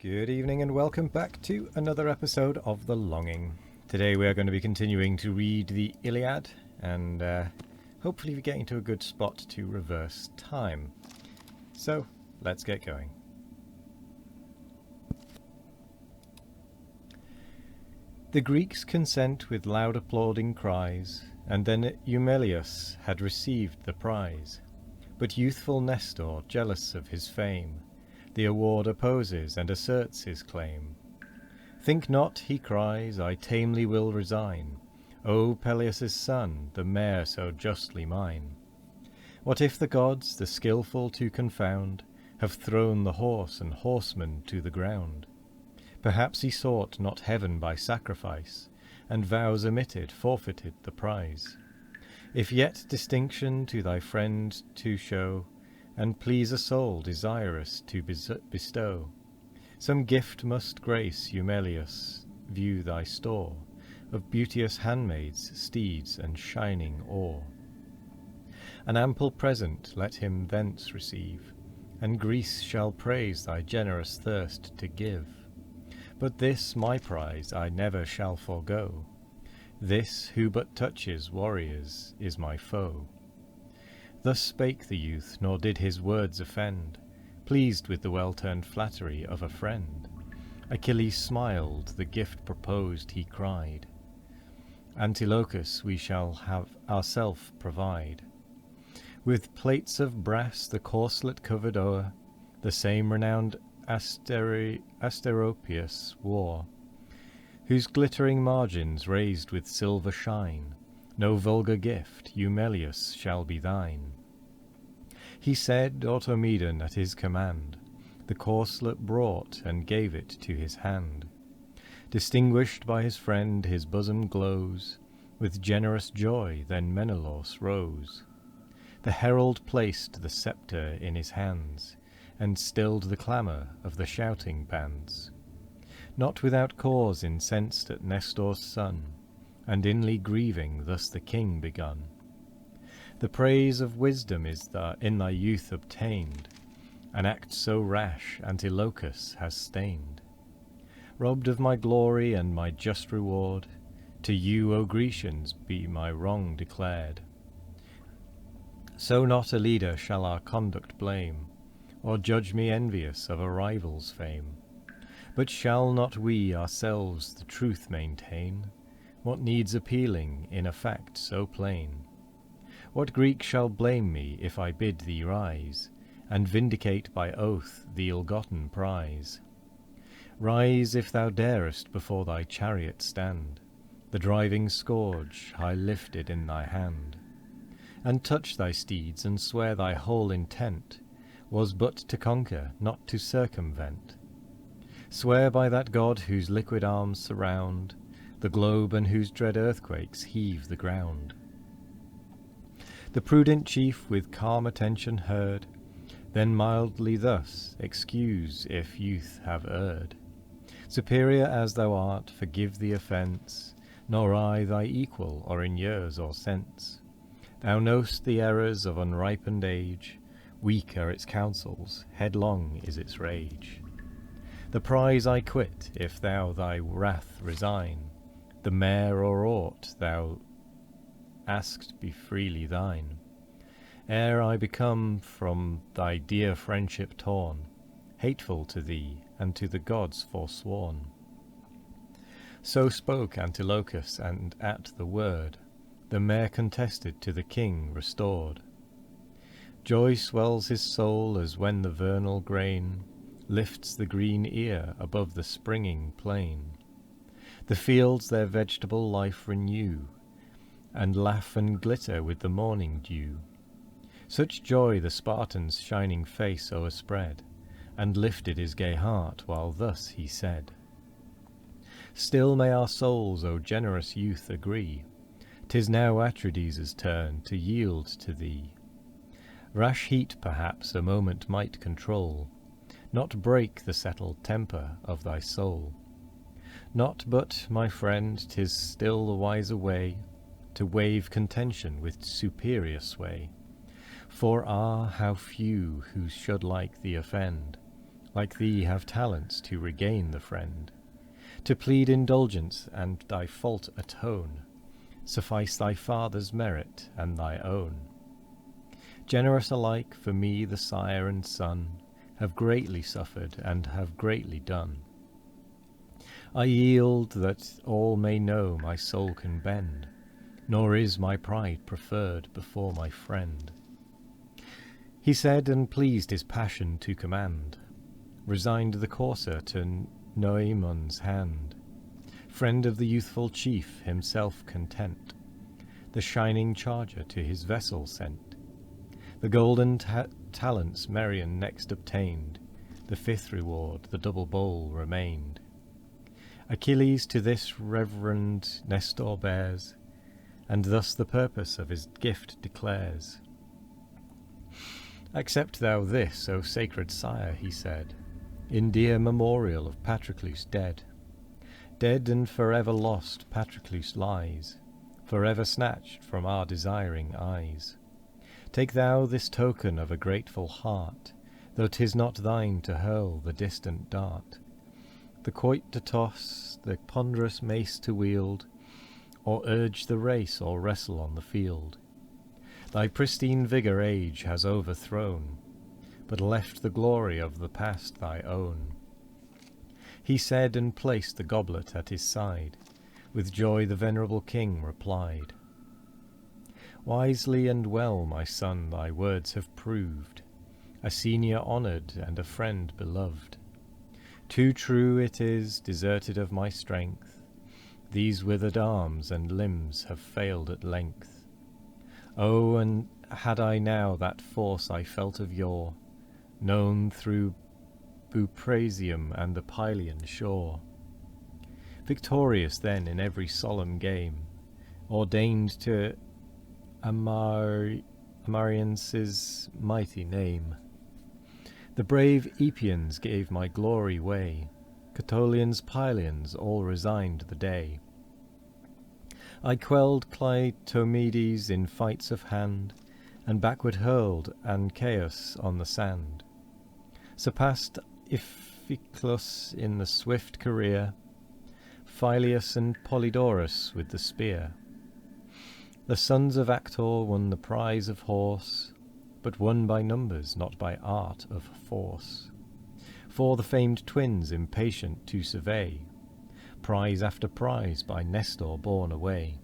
Good evening and welcome back to another episode of The Longing. Today we are going to be continuing to read the Iliad and hopefully getting to a good spot to reverse time. So, let's get going. The Greeks consent with loud applauding cries, and then Eumelus had received the prize. But youthful Nestor, jealous of his fame, the award opposes and asserts his claim. Think not, he cries, I tamely will resign, O Peleus' son, the mare so justly mine. What if the gods, the skilful to confound, have thrown the horse and horseman to the ground? Perhaps he sought not heaven by sacrifice, and vows omitted forfeited the prize. If yet distinction to thy friend to show, and please a soul desirous to bestow, some gift must grace Eumelus, view thy store of beauteous handmaids, steeds, and shining ore. An ample present let him thence receive, and Greece shall praise thy generous thirst to give. But this my prize I never shall forego, this who but touches warriors is my foe. Thus spake the youth, nor did his words offend, pleased with the well-turned flattery of a friend. Achilles smiled, the gift proposed he cried, Antilochus we shall have ourself provide. With plates of brass the corslet covered o'er, the same renowned Asteropaeus wore, whose glittering margins raised with silver shine, no vulgar gift, Eumelus, shall be thine. He said, Automedon at his command the corslet brought and gave it to his hand. Distinguished by his friend his bosom glows, with generous joy then Menelaus rose. The herald placed the sceptre in his hands, and stilled the clamour of the shouting bands. Not without cause incensed at Nestor's son, and inly grieving thus the king begun. The praise of wisdom is in thy youth obtained, an act so rash Antilochus has stained. Robbed of my glory and my just reward, to you, O Grecians, be my wrong declared. So not a leader shall our conduct blame, or judge me envious of a rival's fame. But shall not we ourselves the truth maintain? What needs appealing in a fact so plain? What Greek shall blame me if I bid thee rise, and vindicate by oath the ill-gotten prize? Rise if thou darest before thy chariot stand, the driving scourge high lifted in thy hand, and touch thy steeds and swear thy whole intent was but to conquer, not to circumvent. Swear by that God whose liquid arms surround the globe, and whose dread earthquakes heave the ground. The prudent chief with calm attention heard, then mildly thus, excuse if youth have erred. Superior as thou art, forgive the offence, nor I thy equal, or in years or sense. Thou know'st the errors of unripened age, weak are its counsels, headlong is its rage. The prize I quit, if thou thy wrath resign, the mare or aught thou ask'st be freely thine. Ere I become from thy dear friendship torn, hateful to thee and to the gods forsworn. So spoke Antilochus, and at the word the mare contested to the king restored. Joy swells his soul as when the vernal grain lifts the green ear above the springing plain. The fields their vegetable life renew, and laugh and glitter with the morning dew. Such joy the Spartan's shining face o'erspread, and lifted his gay heart while thus he said, Still may our souls, O generous youth, agree, 'tis now Atrides' turn to yield to thee. Rash heat perhaps a moment might control, not break the settled temper of thy soul. Not but, my friend, 'tis still the wiser way to waive contention with superior sway. For how few who should like thee offend, like thee have talents to regain the friend, to plead indulgence and thy fault atone, suffice thy father's merit and thy own. Generous alike for me the sire and son have greatly suffered and have greatly done. I yield that all may know my soul can bend, nor is my pride preferred before my friend. He said, and pleased his passion to command, resigned the courser to Noemon's hand, friend of the youthful chief, himself content, the shining charger to his vessel sent. The golden talents Merion next obtained, the fifth reward, the double bowl, remained. Achilles to this reverend Nestor bears, and thus the purpose of his gift declares. Accept thou this, O sacred sire, he said, in dear memorial of Patroclus dead. Dead and forever lost Patroclus lies, forever snatched from our desiring eyes. Take thou this token of a grateful heart, though 'tis not thine to hurl the distant dart, the quoit to toss, the ponderous mace to wield, or urge the race or wrestle on the field. Thy pristine vigour age has overthrown, but left the glory of the past thy own. He said, and placed the goblet at his side. With joy the venerable king replied, Wisely and well, my son, thy words have proved, a senior honoured and a friend beloved. Too true it is, deserted of my strength, these withered arms and limbs have failed at length. Oh, and had I now that force I felt of yore, known through Buprasium and the Pylian shore, victorious then in every solemn game, ordained to Amarians' mighty name. The brave Epeans gave my glory way, Catolians, Pylians, all resigned the day. I quelled Clytomedes in fights of hand, and backward hurled Ancaeus on the sand. Surpassed Iphiclus in the swift career, Phyleus and Polydorus with the spear. The sons of Actor won the prize of horse, but won by numbers, not by art of force. For the famed twins, impatient to survey, prize after prize by Nestor borne away,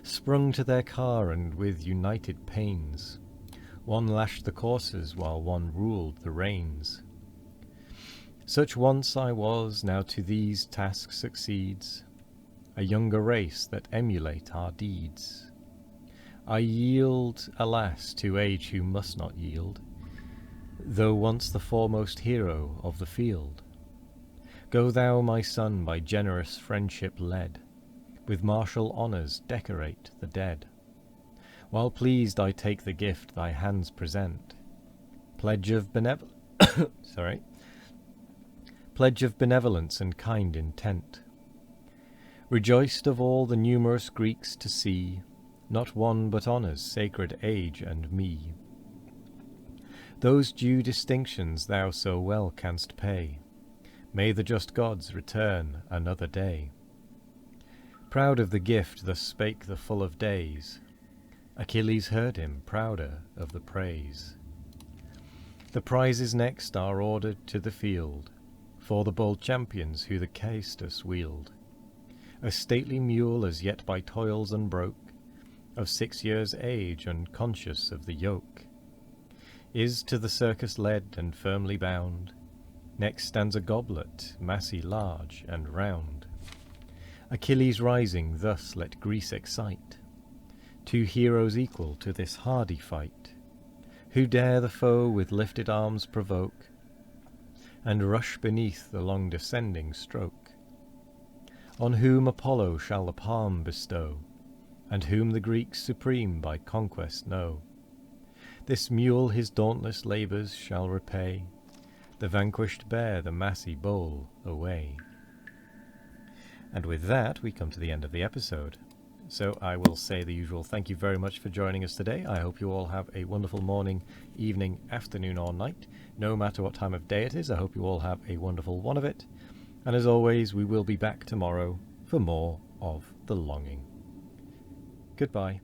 sprung to their car, and with united pains, one lashed the coursers while one ruled the reins. Such once I was, now to these tasks succeeds a younger race that emulate our deeds. I yield, alas, to age who must not yield, though once the foremost hero of the field. Go thou, my son, by generous friendship led, with martial honours decorate the dead. While pleased I take the gift thy hands present, pledge of pledge of benevolence and kind intent. Rejoiced of all the numerous Greeks to see, not one but honours sacred age and me. Those due distinctions thou so well canst pay, may the just gods return another day. Proud of the gift thus spake the full of days, Achilles heard him, prouder of the praise. The prizes next are ordered to the field, for the bold champions who the caestus wield. A stately mule as yet by toils unbroke, of 6 years' age, unconscious of the yoke, is to the circus led and firmly bound. Next stands a goblet, massy, large, and round. Achilles rising thus let Greece excite, 2 heroes equal to this hardy fight, who dare the foe with lifted arms provoke, and rush beneath the long descending stroke. On whom Apollo shall the palm bestow, and whom the Greeks supreme by conquest know. This mule his dauntless labours shall repay, the vanquished bear the massy bowl away. And with that we come to the end of the episode. So I will say the usual thank you very much for joining us today. I hope you all have a wonderful morning, evening, afternoon or night. No matter what time of day it is, I hope you all have a wonderful one of it. And as always, we will be back tomorrow for more of The Longing. Goodbye.